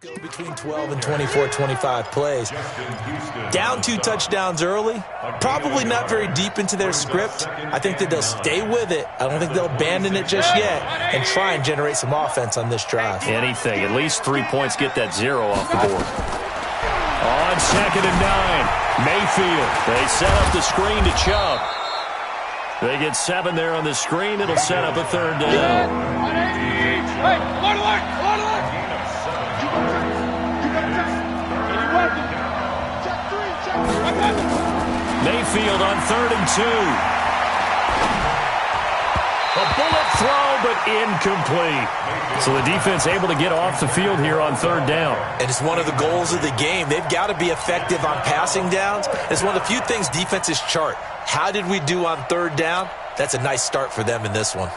Go between 12 and 24, 25 plays. Down 2 touchdowns early, probably not very deep into their script. I think that they'll stay with it. I don't think they'll abandon it just yet and try and generate some offense on this drive. Anything. At least 3 points, get that 0 off the board. On 2nd and 9, Mayfield. They set up the screen to Chubb. They get 7 there on the screen. It'll set up a 3rd down. Hey, alert. Mayfield on 3rd and 2. A bullet throw, but incomplete. So the defense able to get off the field here on 3rd down. And it's one of the goals of the game. They've got to be effective on passing downs. It's one of the few things defenses chart. How did we do on 3rd down? That's a nice start for them in this one.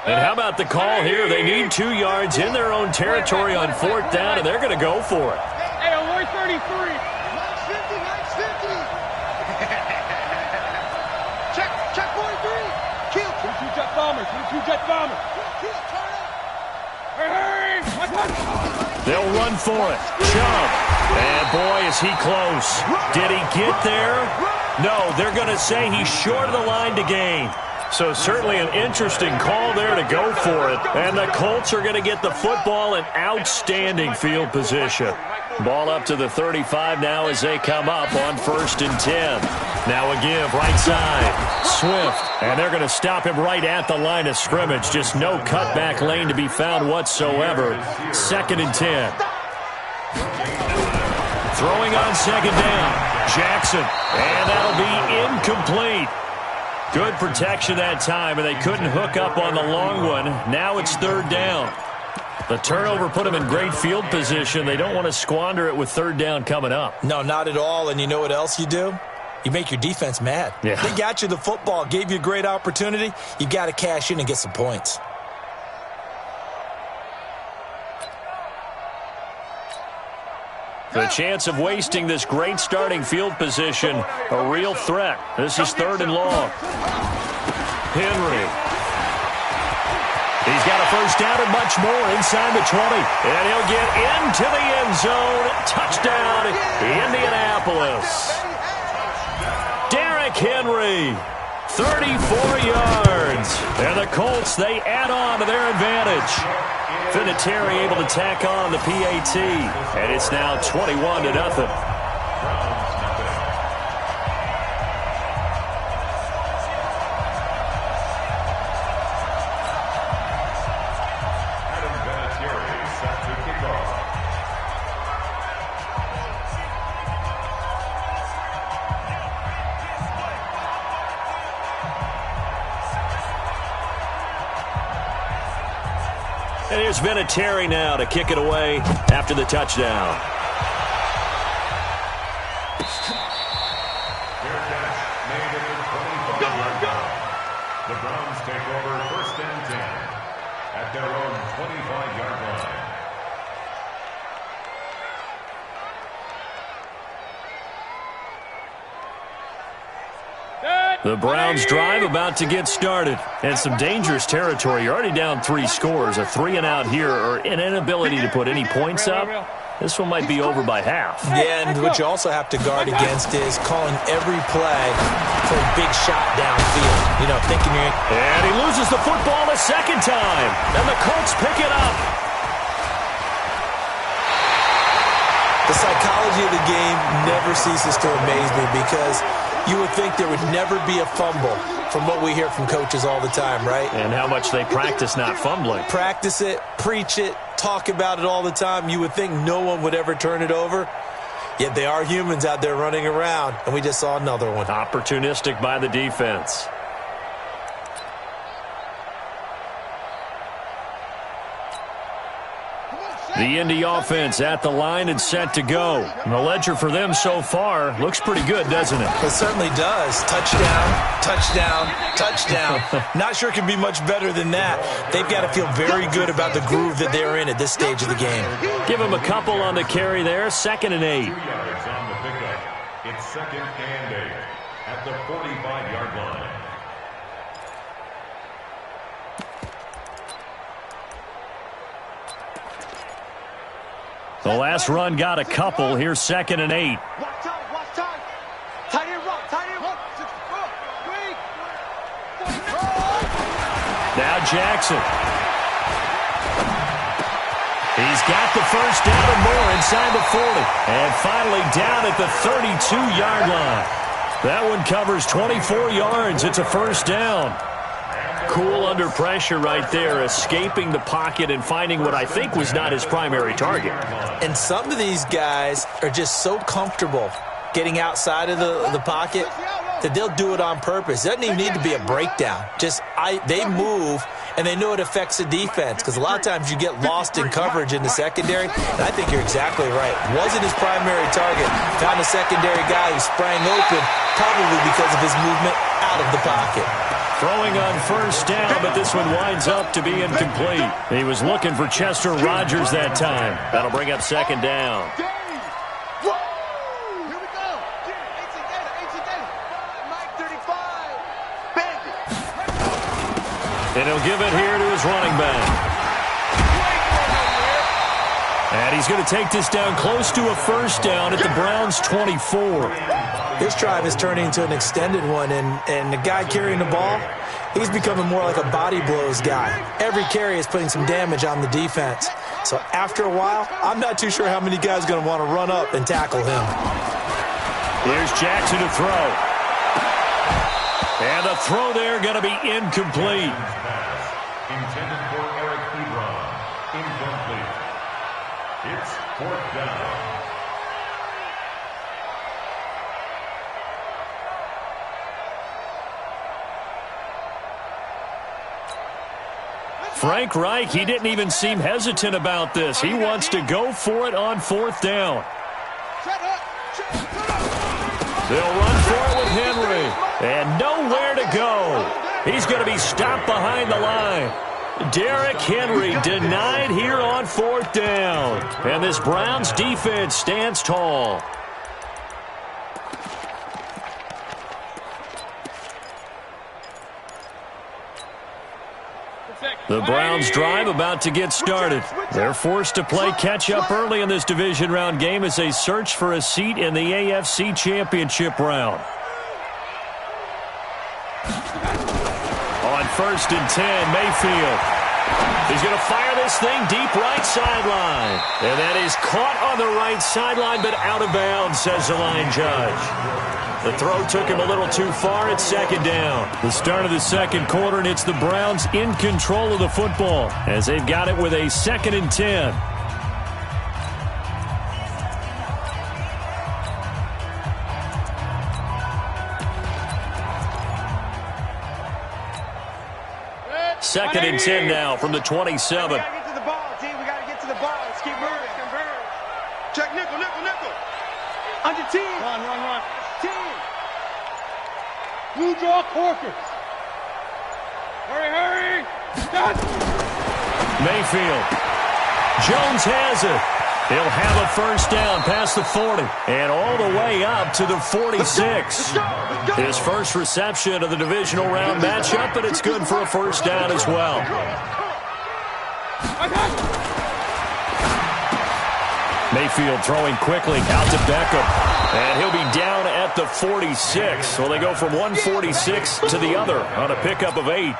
And how about the call here? They need 2 yards in their own territory on 4th down, and they're going to go for it. Hey, alert 33. 950. Check 43. Kill. 22 jet bombers. 22 jet bombers. Hey. They'll run for it. Chubb. And boy, is he close. Did he get there? No, they're going to say he's short of the line to gain. So certainly an interesting call there to go for it. And the Colts are going to get the football in outstanding field position. Ball up to the 35 now as they come up on 1st and 10. Now a give right side. Swift. And they're going to stop him right at the line of scrimmage. Just no cutback lane to be found whatsoever. 2nd and 10. Throwing on 2nd down. Jackson. And that'll be incomplete. Good protection that time, and they couldn't hook up on the long one. Now it's 3rd down. The turnover put them in great field position. They don't want to squander it with 3rd down coming up. No, not at all. And you know what else you do? You make your defense mad. Yeah. They got you the football, gave you a great opportunity. You got to cash in and get some points. The chance of wasting this great starting field position, a real threat. This is 3rd and long. Henry. He's got a 1st down and much more inside the 20. And he'll get into the end zone. Touchdown, Indianapolis. Derrick Henry, 34 yards. And the Colts, they add on to their advantage. Vinatieri able to tack on the PAT, and it's now 21-0. And here's Vinatieri now to kick it away after the touchdown. The Browns take over 1st and 10 at their own 25-yard line. The Browns drive about to get started. And some dangerous territory. You're already down 3 scores. A 3-and-out here or an inability to put any points up. This one might be over by half. Yeah, and what you also have to guard against is calling every play for a big shot downfield. You know, thinking you're... And he loses the football a 2nd time. And the Colts pick it up. The psychology of the game never ceases to amaze me because you would think there would never be a fumble from what we hear from coaches all the time, right? And how much they practice not fumbling. Practice it, preach it, talk about it all the time. You would think no one would ever turn it over. Yet they are humans out there running around, and we just saw another one. Opportunistic by the defense. The Indy offense at the line and set to go. And the ledger for them so far looks pretty good, doesn't it? It certainly does. Touchdown, touchdown, touchdown. Not sure it can be much better than that. They've got to feel very good about the groove that they're in at this stage of the game. Give them a couple on the carry there. 2nd and 8. 2 yards on the pickup. It's 2nd and 8. at the 45-yard line. The last run got a couple. Here's 2nd and 8. Watch time. Tight end rock. Now Jackson. He's got the first down and more inside the 40. And finally down at the 32-yard line. That one covers 24 yards. It's a first down. Cool under pressure right there, escaping the pocket and finding what I think was not his primary target. And some of these guys are just so comfortable getting outside of the pocket that they'll do it on purpose. It doesn't even need to be a breakdown. They move, and they know it affects the defense, because a lot of times you get lost in coverage in the secondary, and I think you're exactly right. Wasn't his primary target. Found a secondary guy who sprang open, probably because of his movement out of the pocket. Throwing on first down, but this one winds up to be incomplete. He was looking for Chester Rogers that time. That'll bring up 2nd down. And he'll give it here to his running back. And he's going to take this down close to a first down at the Browns' 24. This drive is turning into an extended one, and the guy carrying the ball, he's becoming more like a body blows guy. Every carry is putting some damage on the defense. So after a while, I'm not too sure how many guys are going to want to run up and tackle him. Here's Jackson to throw. And the throw there going to be incomplete. Intended for Eric Ebron. Incomplete. It's 4th down. Frank Reich, he didn't even seem hesitant about this. He wants to go for it on 4th down. They'll run for it with Henry. And nowhere to go. He's going to be stopped behind the line. Derrick Henry denied here on 4th down. And this Browns defense stands tall. The Browns drive about to get started. They're forced to play catch-up early in this division round game as they search for a seat in the AFC Championship round. On 1st and 10, Mayfield. He's going to fire this thing deep right sideline. And that is caught on the right sideline, but out of bounds, says the line judge. The throw took him a little too far. It's 2nd down. The start of the 2nd quarter, and it's the Browns in control of the football as they've got it with a 2nd and 10. Second and 10 now from the 27. We got to get to the ball, team. We got to get to the ball. Let's keep moving. Check nickel. Under team. Run. Team. Blue draw Corkers. Hurry. Mayfield. Jones has it. He'll have a first down past the 40 and all the way up to the 46. Let's go. His first reception of the divisional round matchup, but it's good for a first down as well. Mayfield throwing quickly out to Beckham. And he'll be down at the 46. So they go from 146 to the other on a pickup of 8.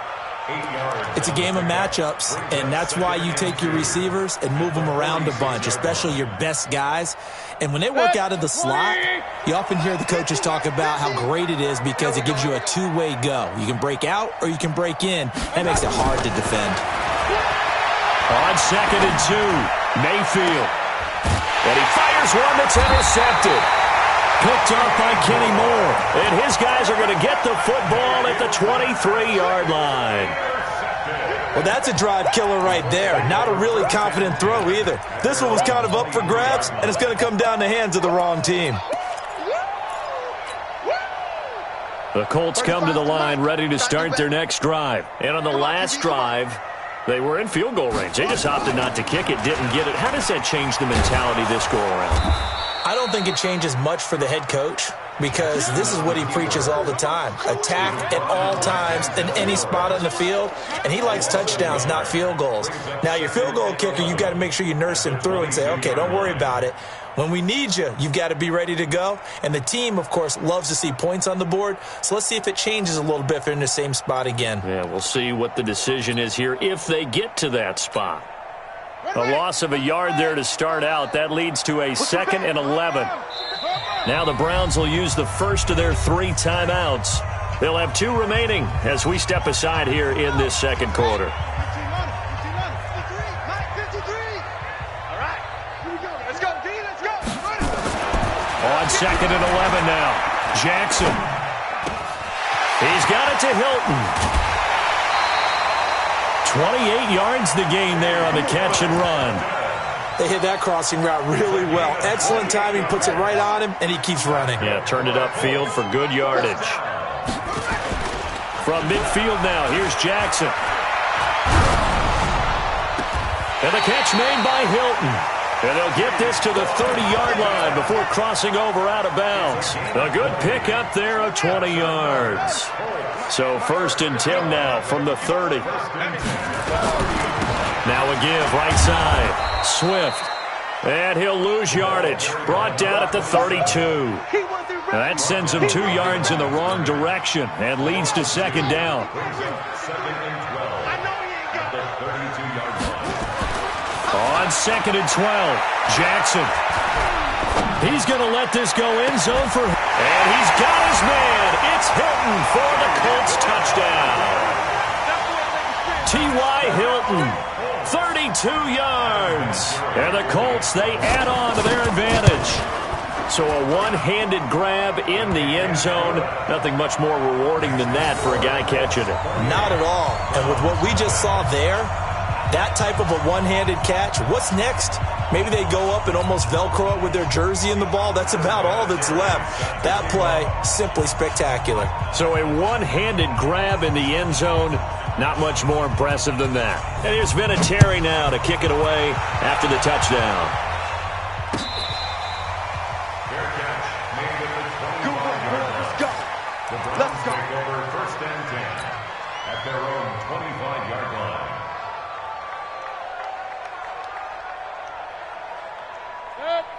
It's a game of matchups, and that's why you take your receivers and move them around a bunch, especially your best guys. And when they work out of the slot, you often hear the coaches talk about how great it is because it gives you a two-way go. You can break out or you can break in. That makes it hard to defend. On 2nd and 2, Mayfield. And he fires one that's intercepted. Picked off by Kenny Moore. And his guys are going to get the football at the 23-yard line. Well, that's a drive killer right there. Not a really confident throw either. This one was kind of up for grabs, and it's going to come down the hands of the wrong team. The Colts come to the line ready to start their next drive. And on the last drive, they were in field goal range. They just opted not to kick it, didn't get it. How does that change the mentality this go around? I don't think it changes much for the head coach. because this is what he preaches all the time. Attack at all times in any spot on the field, and he likes touchdowns, not field goals. Now, your field goal kicker, you've got to make sure you nurse him through and say, okay, don't worry about it. When we need you, you've got to be ready to go. And the team, of course, loves to see points on the board. So let's see if it changes a little bit if they're in the same spot again. Yeah, we'll see what the decision is here if they get to that spot. A loss of a yard there to start out. That leads to a 2nd and 11. Now the Browns will use the first of their 3 timeouts. They'll have 2 remaining as we step aside here in this second quarter. On 2nd and 11 now. Jackson. He's got it to Hilton. 28 yards the gain there on the catch and run. They hit that crossing route really well. Excellent timing, puts it right on him, and he keeps running. Yeah, turned it upfield for good yardage. From midfield now, here's Jackson. And the catch made by Hilton. And they'll get this to the 30-yard line before crossing over out of bounds. A good pickup there of 20 yards. So 1st and 10 now from the 30. Now a give right side. Swift. And he'll lose yardage. Brought down at the 32. That sends him 2 yards in the wrong direction and leads to 2nd down. On 2nd and 12, Jackson. He's going to let this go end zone for... And he's got his man. It's Hilton for the Colts touchdown. T.Y. Hilton, 32 yards. And the Colts, they add on to their advantage. So a one-handed grab in the end zone. Nothing much more rewarding than that for a guy catching it. Not at all. And with what we just saw there, that type of a one-handed catch, what's next? Maybe they go up and almost Velcro it with their jersey in the ball. That's about all that's left. That play, simply spectacular. So a one-handed grab in the end zone, not much more impressive than that. And here's Vinatieri now to kick it away after the touchdown. Fair catch made at the 25-yard line. Let's go. The Browns take over 1st and 10 at their own 25-yard line.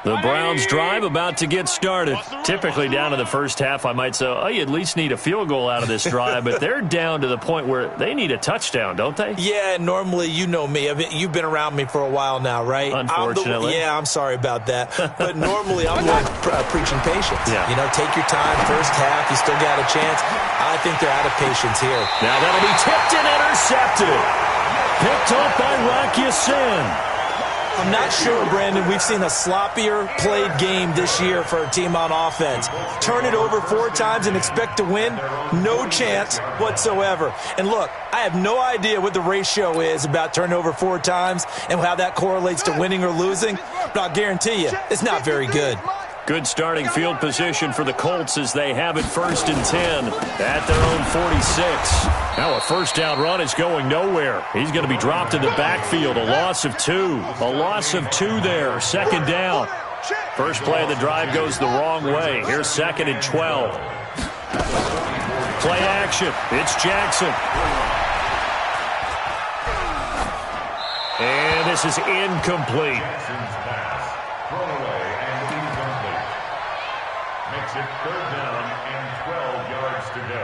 The Browns drive about to get started. Typically down to the first half, I might say, oh, you at least need a field goal out of this drive, but they're down to the point where they need a touchdown, don't they? Yeah, normally, you know me. I mean, you've been around me for a while now, right? Unfortunately. I'm sorry about that. But normally, I'm like preaching patience. Yeah. You know, take your time. First half, you still got a chance. I think they're out of patience here. Now that'll be tipped and intercepted. Picked up by Rocky Sin. I'm not sure, Brandon, we've seen a sloppier played game this year for a team on offense. Turn it over 4 times and expect to win? No chance whatsoever. And look, I have no idea what the ratio is about turning over 4 times and how that correlates to winning or losing, but I'll guarantee you, it's not very good. Good starting field position for the Colts as they have it 1st and 10 at their own 46. Now a first down run is going nowhere. He's going to be dropped in the backfield. A loss of 2. A loss of 2 there. 2nd down. First play of the drive goes the wrong way. Here's 2nd and 12. Play action. It's Jackson. And this is incomplete. Jackson's pass thrown away and incomplete. Makes it 3rd down and 12 yards to go.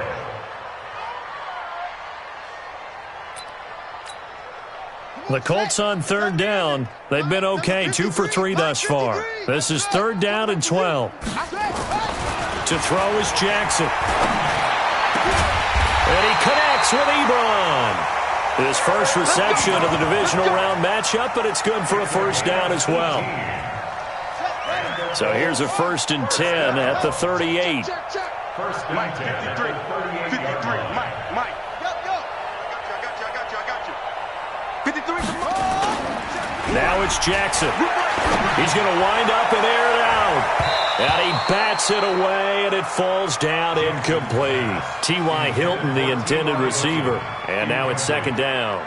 The Colts on 3rd down. They've been okay, 2 for 3 thus far. This is 3rd down and 12. To throw is Jackson. And he connects with Ebron. His first reception of the divisional round matchup, but it's good for a first down as well. So here's a 1st and 10 at the 38. 1st and 10 at the 38-yard line. Mike. Now it's Jackson. He's going to wind up and air it out. And he bats it away, and it falls down incomplete. T.Y. Hilton, the intended receiver. And now it's 2nd down.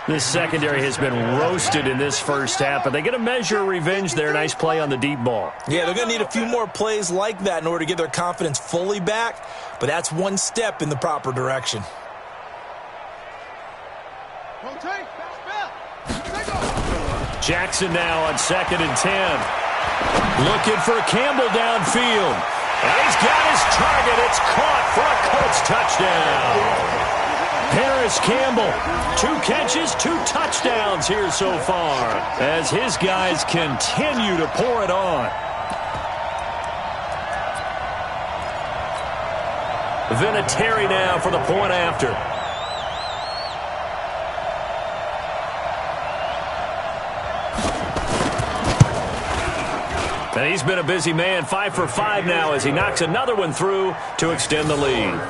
This secondary has been roasted in this first half, but they get a measure of revenge there. Nice play on the deep ball. Yeah, they're going to need a few more plays like that in order to get their confidence fully back, but that's one step in the proper direction. Jackson now on 2nd and 10. Looking for Campbell downfield. And he's got his target. It's caught for a Colts touchdown. Paris Campbell, 2 catches, 2 touchdowns here so far as his guys continue to pour it on. Vinatieri now for the point after. And he's been a busy man, 5 for 5 now as he knocks another one through to extend the lead.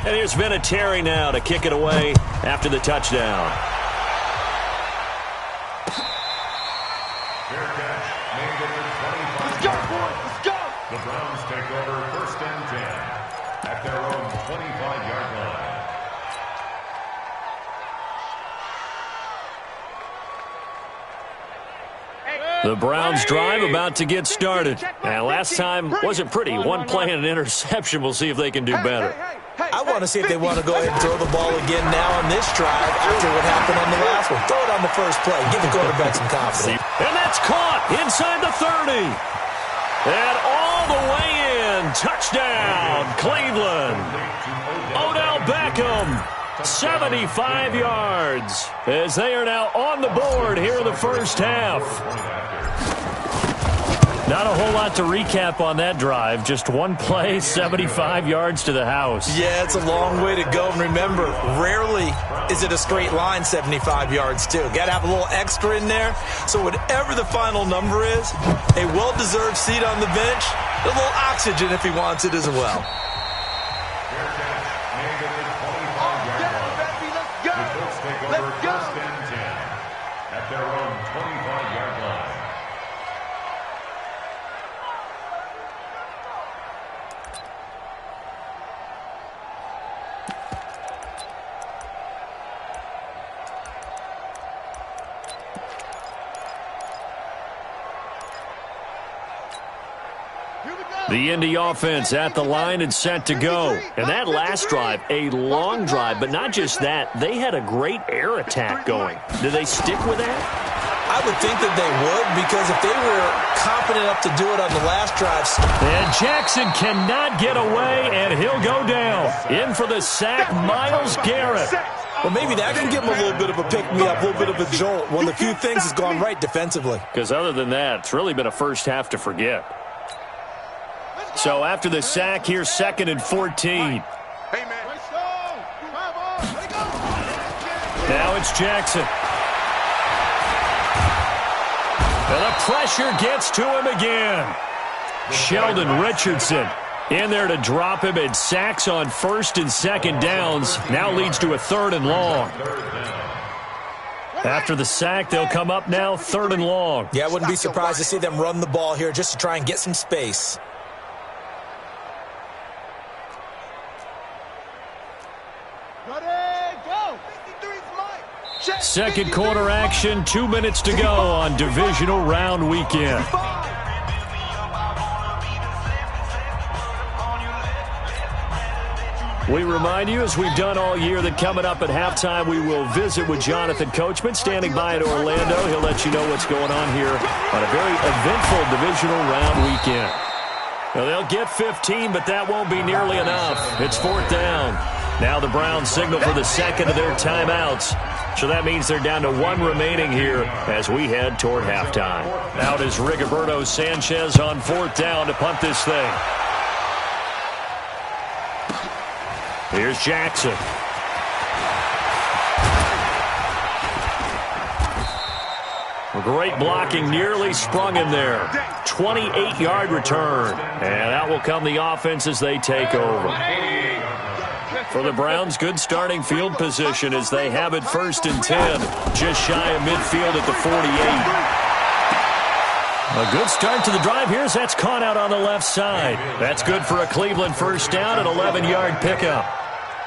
And here's Vinatieri now to kick it away after the touchdown. Fair catch made at the 25. Let's go, boys. Let's go. The Browns take over 1st and 10 at their own 25-yard line. The Browns drive about to get started. And last time wasn't pretty. One play and an interception. We'll see if they can do better. I want to see if they want to go ahead and throw the ball again now on this drive after what happened on the last one. Throw it on the first play. Give the quarterback some confidence. And that's caught inside the 30. And all the way in. Touchdown, Cleveland. Odell Beckham, 75 yards as they are now on the board here in the first half. Not a whole lot to recap on that drive. Just one play, 75 yards to the house. Yeah, it's a long way to go. And remember, rarely is it a straight line 75 yards, too. Got to have a little extra in there. So whatever the final number is, a well-deserved seat on the bench, a little oxygen if he wants it as well. Let's go. 1st and 10 at their own 25-yard line. The Indy offense at the line and set to go. And that last drive, a long drive, but not just that. They had a great air attack going. Do they stick with that? I would think that they would, because if they were confident enough to do it on the last drive. And Jackson cannot get away, and he'll go down. In for the sack, Myles Garrett. Well, maybe that can give him a little bit of a pick-me-up, a little bit of a jolt. One of the few things has gone right defensively. Because other than that, it's really been a first half to forget. So after the sack, here's 2nd and 14. Now it's Jackson. And the pressure gets to him again. Sheldon Richardson in there to drop him, and sacks on 1st and 2nd downs. Now leads to a 3rd and long. After the sack, they'll come up now 3rd and long. Yeah, I wouldn't be surprised to see them run the ball here just to try and get some space. Second quarter action, 2 minutes to go on divisional round weekend. We remind you, as we've done all year, that coming up at halftime, we will visit with Jonathan Coachman, standing by at Orlando. He'll let you know what's going on here on a very eventful divisional round weekend. Well, they'll get 15, but that won't be nearly enough. It's 4th down. Now the Browns signal for the second of their timeouts. So that means they're down to 1 remaining here as we head toward halftime. Out is Rigoberto Sanchez on 4th down to punt this thing. Here's Jackson. Great blocking, nearly sprung him there. 28-yard return. And out will come the offense as they take over. For the Browns, good starting field position as they have it 1st and 10. Just shy of midfield at the 48. A good start to the drive here as that's caught out on the left side. That's good for a Cleveland first down, an 11-yard pickup.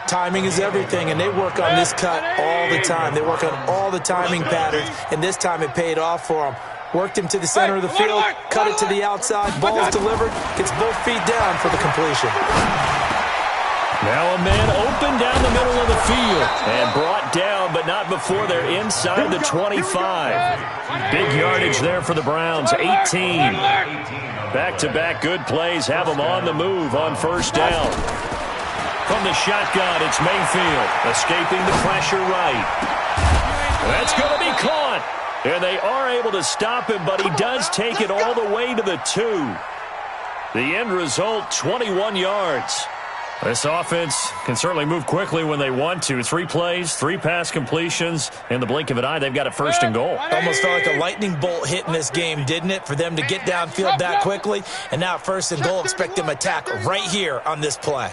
Timing is everything, and they work on this cut all the time. They work on all the timing patterns, and this time it paid off for them. Worked him to the center of the field, cut it to the outside, ball's delivered, gets both feet down for the completion. Now a man open down the middle of the field and brought down, but not before they're inside the 25. Big yardage there for the Browns, 18. Back-to-back good plays have them on the move on first down. From the shotgun, it's Mayfield, escaping the pressure right. That's going to be caught. And they are able to stop him, but he does take it all the way to the 2. The end result, 21 yards. This offense can certainly move quickly when they want to. 3 plays, 3 pass completions. In the blink of an eye, they've got it 1st and goal. Almost felt like a lightning bolt hit in this game, didn't it? For them to get downfield that quickly. And now 1st and goal, expect them to attack right here on this play.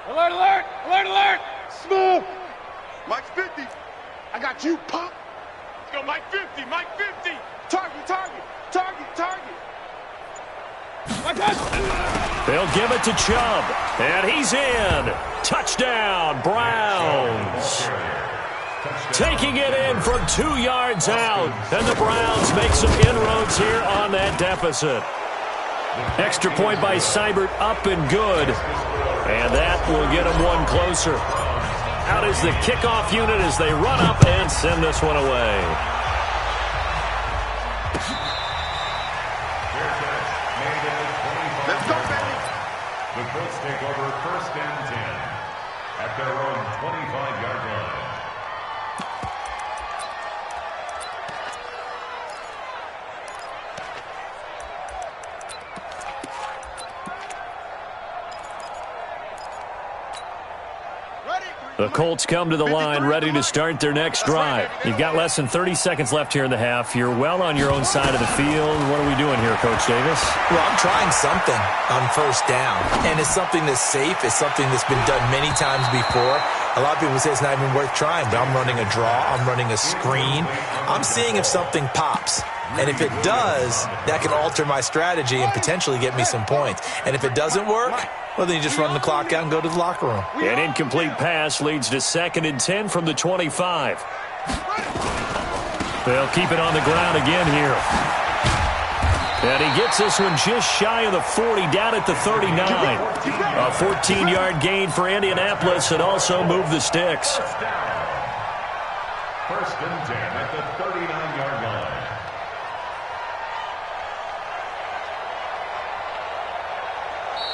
Alert, alert, alert, alert. Smooth. Mike 50. I got you, pop. Let's go, Mike 50, Mike 50. Target, target, target, target. They'll give it to Chubb, and he's in. Touchdown, Browns. Taking it in from 2 yards out, and the Browns make some inroads here on that deficit. Extra point by Seibert, up and good, and that will get them one closer. Out is the kickoff unit as they run up and send this one away. Let's go, baby. The Colts take over 1st and 10 at their own 25-yard line. The Colts come to the line ready to start their next drive. You've got less than 30 seconds left here in the half. You're well on your own side of the field. What are we doing here, Coach Davis? Well, I'm trying something on 1st down, and it's something that's safe. It's something that's been done many times before. A lot of people say it's not even worth trying, but I'm running a draw. I'm running a screen. I'm seeing if something pops. And if it does, that can alter my strategy and potentially get me some points. And if it doesn't work, well, then you just run the clock out and go to the locker room. An incomplete pass leads to 2nd and 10 from the 25. They'll keep it on the ground again here. And he gets this one just shy of the 40, down at the 39. A 14-yard gain for Indianapolis and also move the sticks. 1st and 10 at the 39-yard line.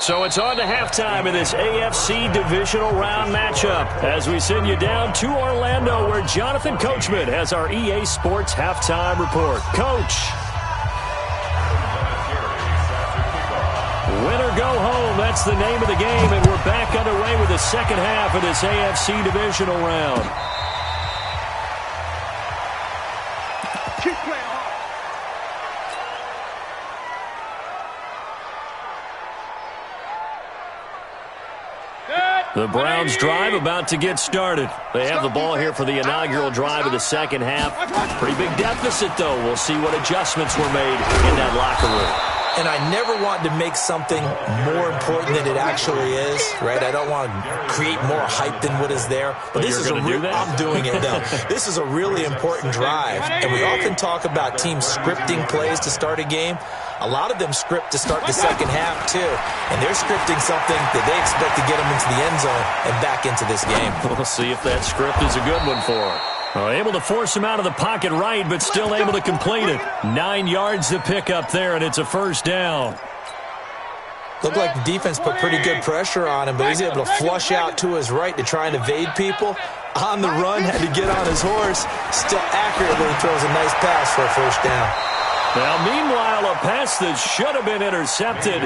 So it's on to halftime in this AFC divisional round matchup as we send you down to Orlando where Jonathan Coachman has our EA Sports halftime report. Coach. Win or go home, that's the name of the game, and we're back underway with the second half of this AFC divisional round. Keep playing hard. The Browns drive about to get started. They have the ball here for the inaugural drive of the second half. Pretty big deficit, though. We'll see what adjustments were made in that locker room. And I never want to make something more important than it actually is, right? I don't want to create more hype than what is there. But this is I'm doing it, though. This is a really important drive. And we often talk about teams scripting plays to start a game. A lot of them script to start the second half, too. And they're scripting something that they expect to get them into the end zone and back into this game. We'll see if that script is a good one for them. Able to force him out of the pocket right, but still able to complete it. 9 yards to pick up there, and it's a first down. Looked like the defense put pretty good pressure on him, but he's able to flush out to his right to try and evade people. On the run, had to get on his horse. Still accurately throws a nice pass for a first down. Now, meanwhile, a pass that should have been intercepted,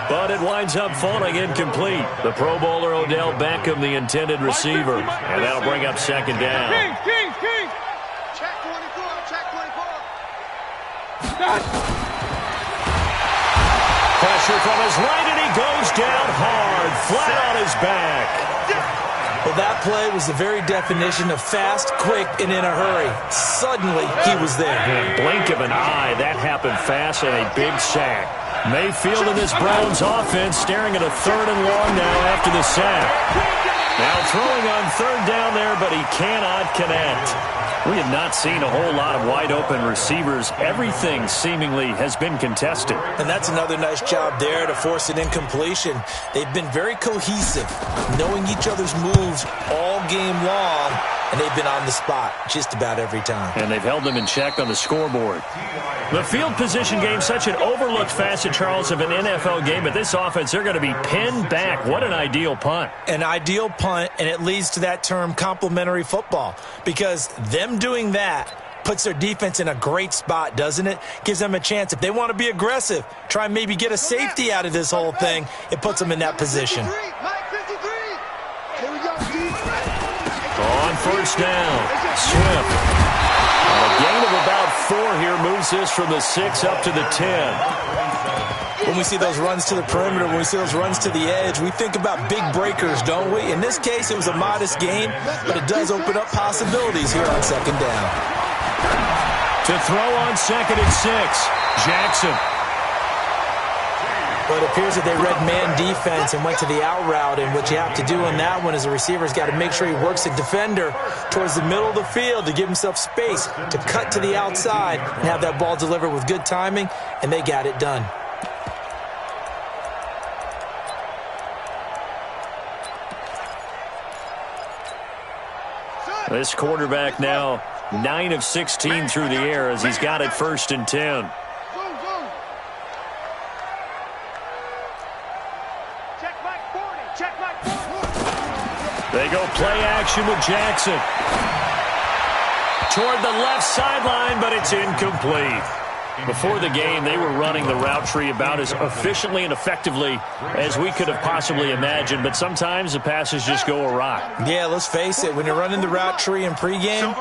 but it winds up falling incomplete. The Pro Bowler Odell Beckham, the intended receiver, and that'll bring up second down. King. Check 24, check 24. Pressure from his right, and he goes down hard, flat on his back. Well, that play was the very definition of fast, quick, and in a hurry. Suddenly, he was there. In a blink of an eye, that happened fast, and a big sack. Mayfield in this Browns offense staring at a 3rd and long now after the sack. Now throwing on 3rd down there, but he cannot connect. We have not seen a whole lot of wide-open receivers. Everything seemingly has been contested. And that's another nice job there to force an incompletion. They've been very cohesive, knowing each other's moves all game long, and they've been on the spot just about every time. And they've held them in check on the scoreboard. The field position game, such an overlooked facet, Charles, of an NFL game. But this offense, they're going to be pinned back. What an ideal punt. An ideal punt, and it leads to that term complementary football, because them doing that puts their defense in a great spot, doesn't it? Gives them a chance. If they want to be aggressive, try and maybe get a safety out of this whole thing, it puts them in that position. On 1st down, Swift. A gain of about 4 here moves this from the 6 up to the 10. When we see those runs to the perimeter, when we see those runs to the edge, we think about big breakers, don't we? In this case, it was a modest gain, but it does open up possibilities here on 2nd down. To throw on 2nd and 6, Jackson. But it appears that they read man defense and went to the out route, and what you have to do on that one is the receiver's got to make sure he works the defender towards the middle of the field to give himself space to cut to the outside and have that ball delivered with good timing, and they got it done. This quarterback now 9 of 16 through the air as he's got it 1st and 10. They go play action with Jackson. Toward the left sideline, but it's incomplete. Before the game, they were running the route tree about as efficiently and effectively as we could have possibly imagined, but sometimes the passes just go awry. Yeah, let's face it, when you're running the route tree in pregame,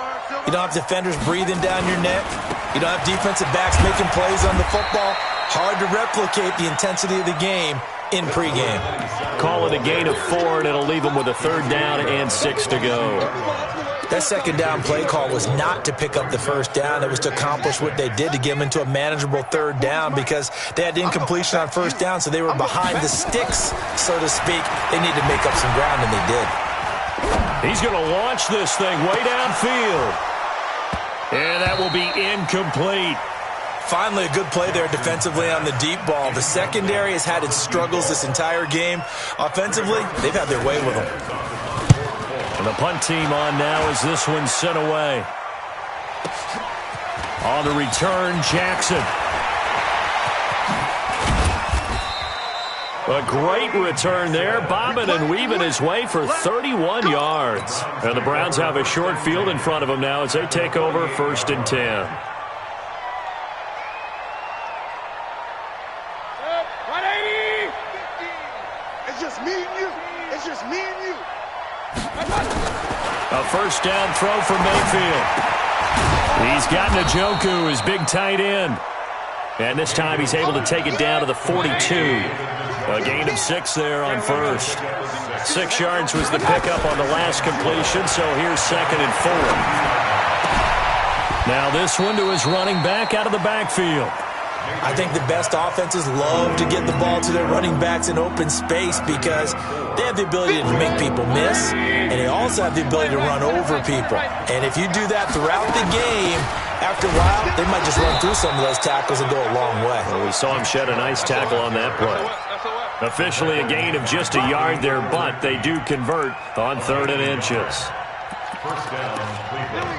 you don't have defenders breathing down your neck. You don't have defensive backs making plays on the football. Hard to replicate the intensity of the game in pregame. Call it a gain of 4, and it'll leave them with a 3rd down and 6 to go. That 2nd down play call was not to pick up the 1st down. It was to accomplish what they did, to get them into a manageable 3rd down, because they had incompletion on 1st down, so they were behind the sticks, so to speak. They needed to make up some ground, and they did. He's going to launch this thing way downfield. And that will be incomplete. Finally, a good play there defensively on the deep ball. The secondary has had its struggles this entire game. Offensively, they've had their way with them. And the punt team on now as this one's sent away. On the return, Jackson. A great return there, bobbing and weaving his way for 31 yards. And the Browns have a short field in front of them now as they take over 1st and 10. A 1st down throw for Mayfield. He's got Njoku, his big tight end. And this time he's able to take it down to the 42. A gain of 6 there on 1st. 6 yards was the pickup on the last completion, so here's 2nd and 4. Now this one to his running back out of the backfield. I think the best offenses love to get the ball to their running backs in open space because they have the ability to make people miss, and they also have the ability to run over people. And if you do that throughout the game, after a while, they might just run through some of those tackles and go a long way. Well, we saw him shed a nice tackle on that play. Officially a gain of just a yard there, but they do convert on 3rd and inches. 1st down, Cleveland.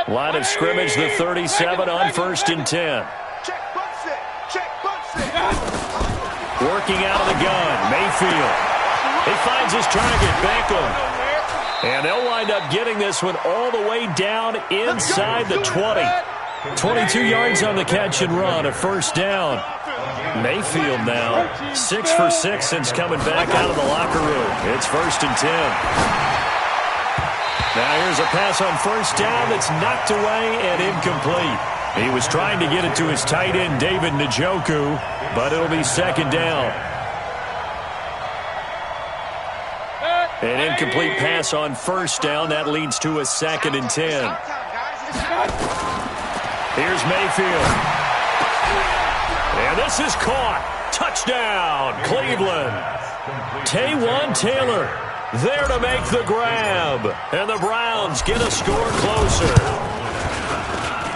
Line of scrimmage, the 37 on 1st and 10. Working out of the gun, Mayfield. He finds his target, Beckham. And they'll wind up getting this one all the way down inside the 20. 22 yards on the catch and run, a 1st down. Mayfield now 6 for 6 since coming back out of the locker room. It's 1st and 10. Now here's a pass on first down that's knocked away and incomplete. He was trying to get it to his tight end, David Njoku, but it'll be second down. An incomplete pass on first down. That leads to a 2nd and 10. Here's Mayfield. And this is caught. Touchdown, Cleveland. Taywan Taylor there to make the grab. And the Browns get a score closer.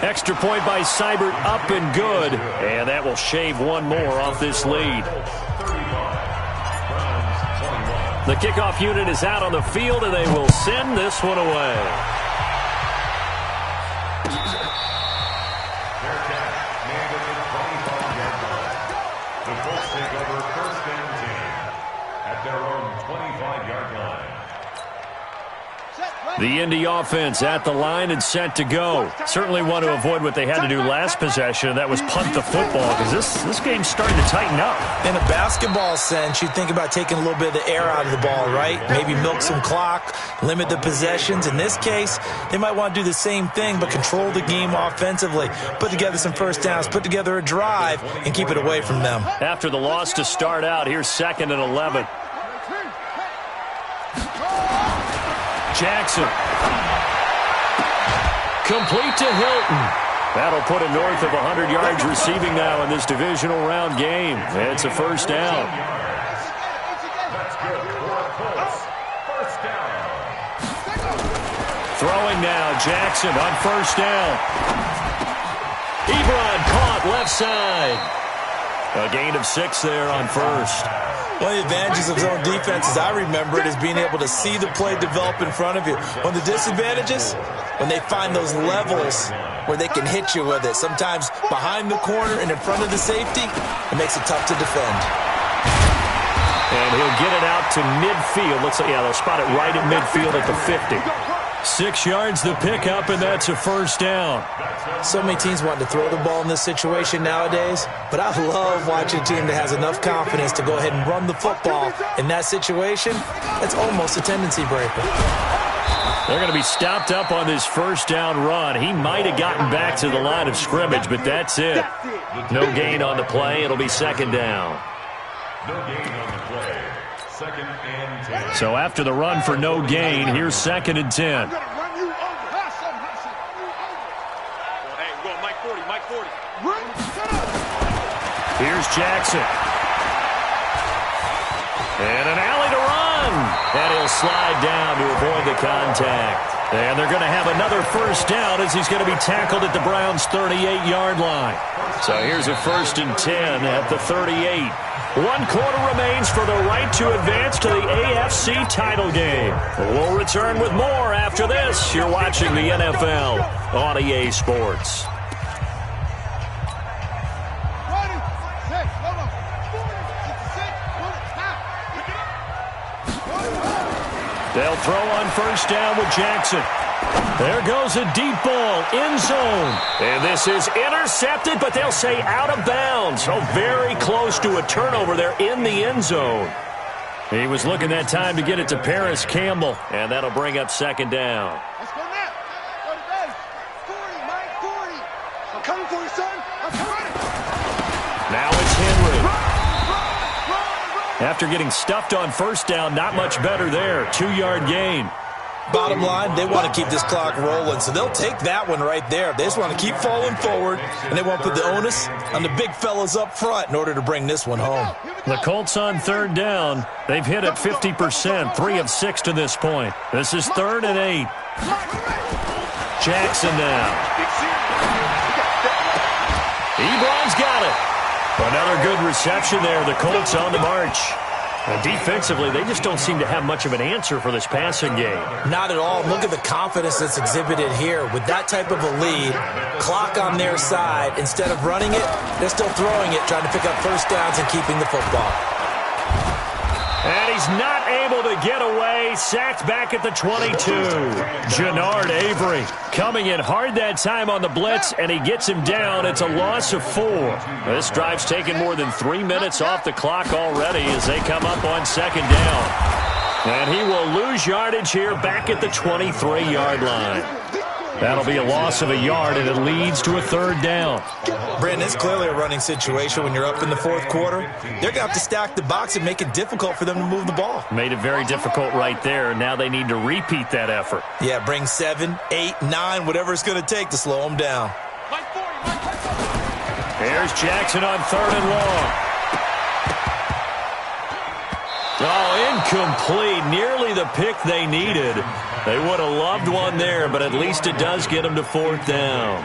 Extra point by Seibert, up and good. And that will shave one more off this lead. The kickoff unit is out on the field, and they will send this one away. Fair catch, made at the 25-yard line. The Colts take over 1st and 10 at their own 25-yard line. The Indy offense at the line and set to go. Certainly want to avoid what they had to do last possession, and that was punt the football, because this game's starting to tighten up. In a basketball sense, you think about taking a little bit of the air out of the ball, right? Maybe milk some clock, limit the possessions. In this case, they might want to do the same thing, but control the game offensively. Put together some first downs, put together a drive, and keep it away from them. After the loss to start out, here's 2nd and 11. Jackson. Complete to Hilton. That'll put him north of 100 yards receiving now in this divisional round game. It's a first down. That's good for Colts. First down. Throwing now, Jackson on first down. Ebron caught left side. A gain of 6 there on first. One of the advantages of zone defense, as I remember it, is being able to see the play develop in front of you. One of the disadvantages, when they find those levels where they can hit you with it. Sometimes behind the corner and in front of the safety, it makes it tough to defend. And he'll get it out to midfield. Looks like, yeah, they'll spot it right at midfield at the 50. 6 yards the pickup, and that's a first down. So many teams want to throw the ball in this situation nowadays, but I love watching a team that has enough confidence to go ahead and run the football in that situation. It's almost a tendency breaker. They're going to be stopped up on this first down run. He might have gotten back to the line of scrimmage, but that's it. No gain on the play. It'll be second down. No gain on the play. 2nd and 10. So after the run for no gain, here's 2nd and 10. Here's Jackson. And an alley to run. And he'll slide down to avoid the contact. And they're going to have another first down as he's going to be tackled at the Browns' 38-yard line. So here's a 1st and 10 at the 38. 1 quarter remains for the right to advance to the AFC title game. We'll return with more after this. You're watching the NFL on EA Sports. They'll throw on first down with Jackson. There goes a deep ball, end zone. And this is intercepted, but they'll say out of bounds. So very close to a turnover there in the end zone. He was looking that time to get it to Paris Campbell, and that'll bring up second down. Let's go now. Go to base. 40, Mike, 40. I'm coming for you, son. I'm coming. Now it's Henry. After getting stuffed on first down, not much better there. 2-yard gain. Bottom line, they want to keep this clock rolling, so they'll take that one right there. They just want to keep falling forward, and they won't put the onus on the big fellas up front in order to bring this one home. The Colts on third down. They've hit at 50%, 3 of 6 to this point. This is 3rd and 8. Jackson now. Ebron's got it. Another good reception there. The Colts on the march. Defensively, they just don't seem to have much of an answer for this passing game. Not at all. Look at the confidence that's exhibited here. With that type of a lead, clock on their side, instead of running it, they're still throwing it, trying to pick up first downs and keeping the football. And he's not able to get away. Sacked back at the 22. Jannard Avery coming in hard that time on the blitz, and he gets him down. It's a loss of 4. This drive's taken more than 3 minutes off the clock already as they come up on second down. And he will lose yardage here back at the 23-yard line. That'll be a loss of a yard, and it leads to a third down. Brandon, it's clearly a running situation when you're up in the fourth quarter. They're going to have to stack the box and make it difficult for them to move the ball. Made it very difficult right there. Now they need to repeat that effort. Yeah, bring 7, 8, 9, whatever it's going to take to slow them down. Here's Jackson on 3rd and long. Oh, incomplete. Nearly the pick they needed. They would have loved one there, but at least it does get them to 4th down.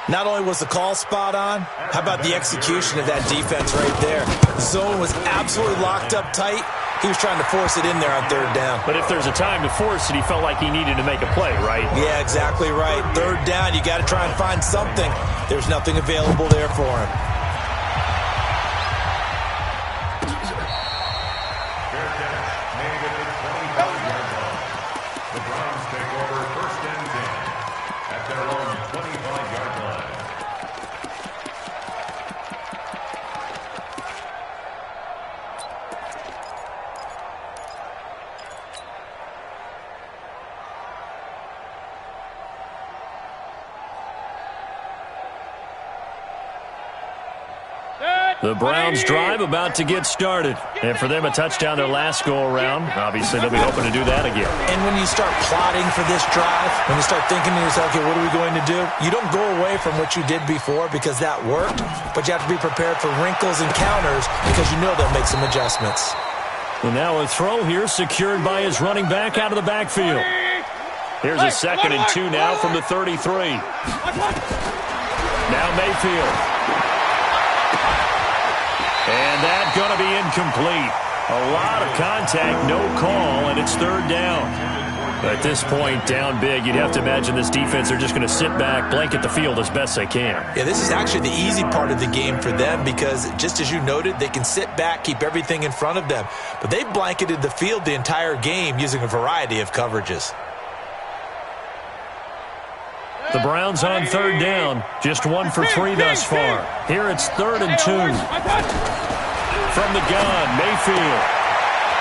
Not only was the call spot on, how about the execution of that defense right there? The zone was absolutely locked up tight. He was trying to force it in there on 3rd down. But if there's a time to force it, he felt like he needed to make a play, right? Yeah, exactly right. 3rd down, you got to try and find something. There's nothing available there for him. The Browns drive about to get started. And for them, a touchdown their last go-around. Obviously, they'll be hoping to do that again. And when you start plotting for this drive, when you start thinking to yourself, okay, what are we going to do? You don't go away from what you did before because that worked, but you have to be prepared for wrinkles and counters because you know they'll make some adjustments. And now a throw here secured by his running back out of the backfield. Here's a 2nd and 2 now from the 33. Now Mayfield. And that's going to be incomplete. A lot of contact, no call, and it's 3rd down. At this point, down big, you'd have to imagine this defense are just going to sit back, blanket the field as best they can. Yeah, this is actually the easy part of the game for them because, just as you noted, they can sit back, keep everything in front of them. But they blanketed the field the entire game using a variety of coverages. The Browns on 3rd down, just 1 for 3 thus far. Here it's 3rd and 2. From the gun, Mayfield.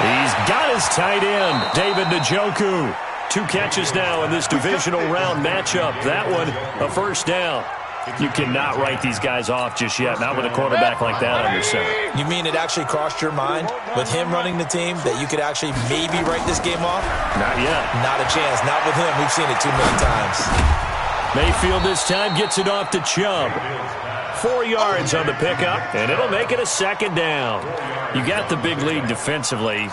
He's got his tight end, David Njoku. 2 catches now in this divisional round matchup. That one, a 1st down. You cannot write these guys off just yet, not with a quarterback like that under center. You mean it actually crossed your mind with him running the team that you could actually maybe write this game off? Not yet. Not a chance. Not with him. We've seen it too many times. Mayfield this time gets it off to Chubb. 4 yards on the pickup, and it'll make it a 2nd down. You got the big lead defensively,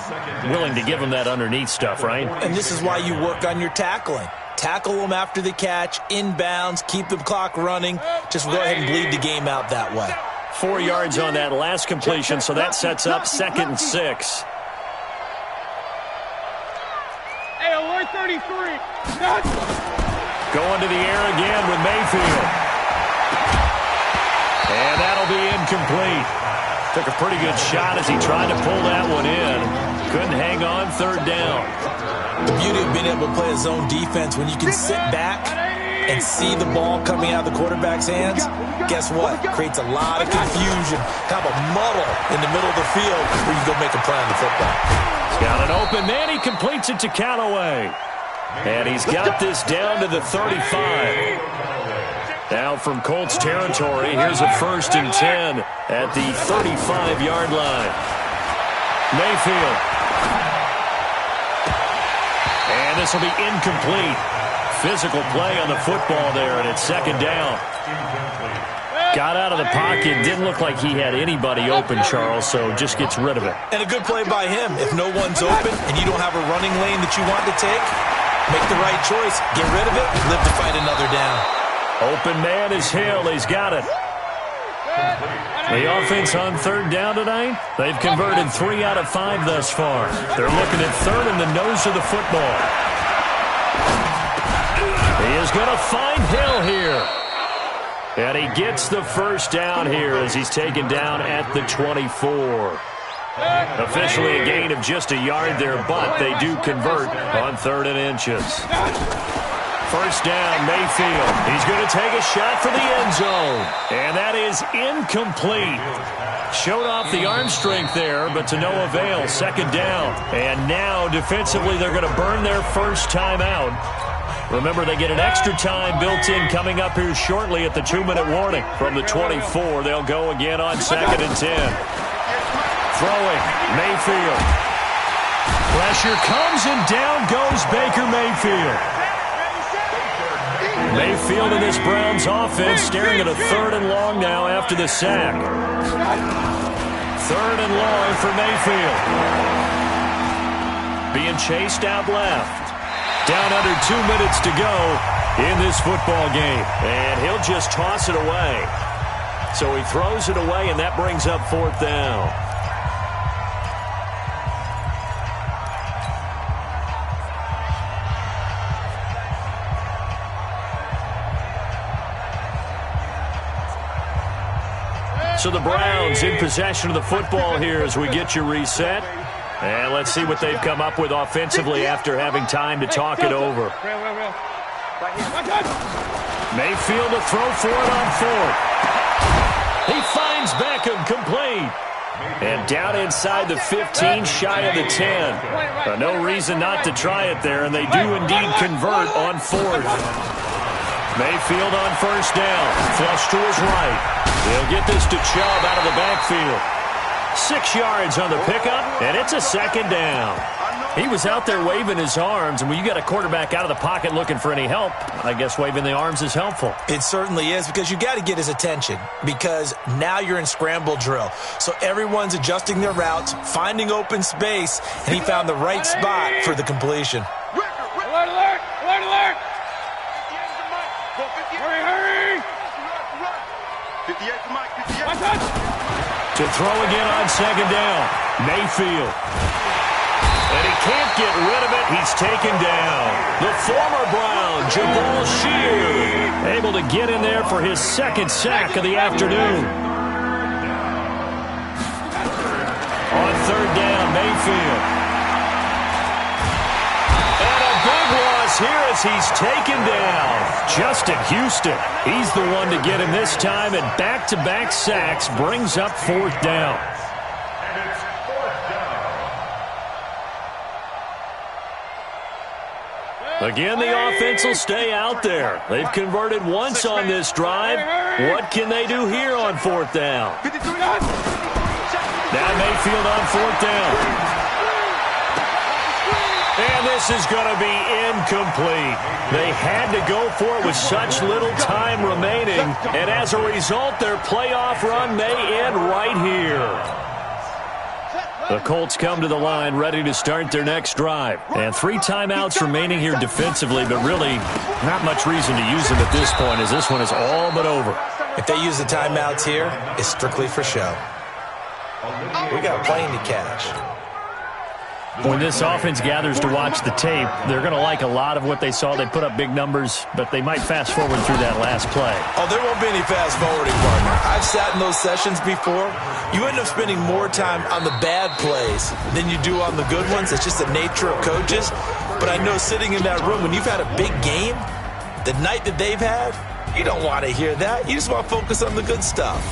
willing to give them that underneath stuff, right? And this is why you work on your tackling. Tackle them after the catch, inbounds, keep the clock running. Just go ahead and bleed the game out that way. 4 yards on that last completion, so that sets up 2nd and 6. Hey, alert 33. Going to the air again with Mayfield. And that'll be incomplete. Took a pretty good shot as he tried to pull that one in. Couldn't hang on 3rd down. The beauty of being able to play a zone defense when you can sit back and see the ball coming out of the quarterback's hands, guess what? Creates a lot of confusion, kind of a muddle in the middle of the field where you go make a play on the football. He's got an open man. He completes it to Callaway. And he's got this down to the 35. Now from Colts territory, here's a 1st and 10 at the 35-yard line. Mayfield. And this will be incomplete. Physical play on the football there, and it's 2nd down. Got out of the pocket. Didn't look like he had anybody open, Charles, so just gets rid of it. And a good play by him. If no one's open and you don't have a running lane that you want to take, make the right choice. Get rid of it. Live to fight another down. Open man is Hill. He's got it. The offense on 3rd down tonight, they've converted 3 out of 5 thus far. They're looking at 3rd in the nose of the football. He is going to find Hill here. And he gets the 1st down here as he's taken down at the 24. Officially a gain of just a yard there, but they do convert on 3rd and inches. 1st down, Mayfield. He's going to take a shot for the end zone. And that is incomplete. Showed off the arm strength there, but to no avail. Second down. And now, defensively, they're going to burn their first time out. Remember, they get an extra time built in coming up here shortly at the 2-minute warning. From the 24, they'll go again on 2nd and 10. Throwing, Mayfield. Pressure comes, and down goes Baker Mayfield. Mayfield in this Browns offense staring at a 3rd and long now after the sack. 3rd and long for Mayfield. Being chased out left. Down under 2 minutes to go in this football game. And he'll just toss it away. So he throws it away, and that brings up 4th down. So the Browns in possession of the football here as we get you reset. And let's see what they've come up with offensively after having time to talk it over. Mayfield to throw for it on 4th. He finds Beckham complete. And down inside the 15, shy of the 10. No reason not to try it there, and they do indeed convert on 4th. Mayfield on 1st down. Flush to his right. They'll get this to Chubb out of the backfield. 6 yards on the pickup, and it's a 2nd down. He was out there waving his arms, and when you got a quarterback out of the pocket looking for any help, I guess waving the arms is helpful. It certainly is, because you got to get his attention, because now you're in scramble drill. So everyone's adjusting their routes, finding open space, and he found the right spot for the completion. Alert, alert, alert, alert. Hurry, hurry. 58 to Mike, 58. To throw again on 2nd down. Mayfield. And he can't get rid of it. He's taken down. The former Brown, JB3v3's, able to get in there for his 2nd sack of the afternoon. On 3rd down, Mayfield. And a big loss here as he's taken down. Justin Houston, he's the one to get him this time, and back-to-back sacks brings up 4th down. And it's 4th down. Again, the offense will stay out there. They've converted once on this drive. What can they do here on 4th down? Now Mayfield on 4th down. And this is going to be incomplete. They had to go for it with such little time remaining. And as a result, their playoff run may end right here. The Colts come to the line ready to start their next drive. And 3 timeouts remaining here defensively, but really not much reason to use them at this point, as this one is all but over. If they use the timeouts here, it's strictly for show. We got a plane to catch. When this offense gathers to watch the tape, they're going to like a lot of what they saw. They put up big numbers, but they might fast forward through that last play. Oh, there won't be any fast forwarding, partner. I've sat in those sessions before. You end up spending more time on the bad plays than you do on the good ones. It's just the nature of coaches. But I know sitting in that room, when you've had a big game, the night that they've had, you don't want to hear that. You just want to focus on the good stuff.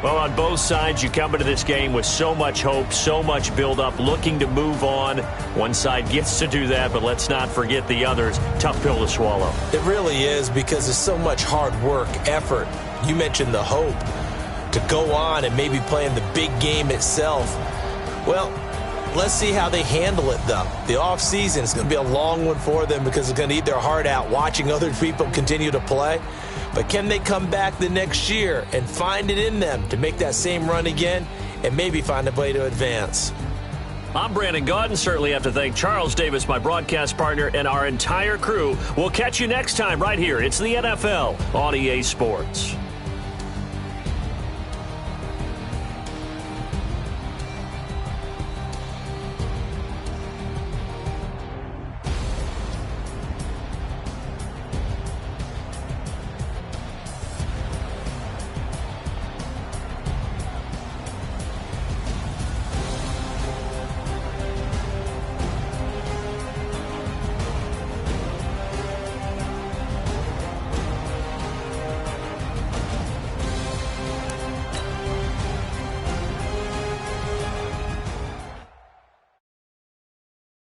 Well, on both sides, you come into this game with so much hope, so much build-up, looking to move on. One side gets to do that, but let's not forget the others. Tough pill to swallow. It really is, because there's so much hard work, effort. You mentioned the hope to go on and maybe play in the big game itself. Well, let's see how they handle it, though. The offseason is going to be a long one for them, because they're going to eat their heart out watching other people continue to play. But can they come back the next year and find it in them to make that same run again and maybe find a way to advance? I'm Brandon Gaudin. Certainly have to thank Charles Davis, my broadcast partner, and our entire crew. We'll catch you next time right here. It's the NFL on EA Sports.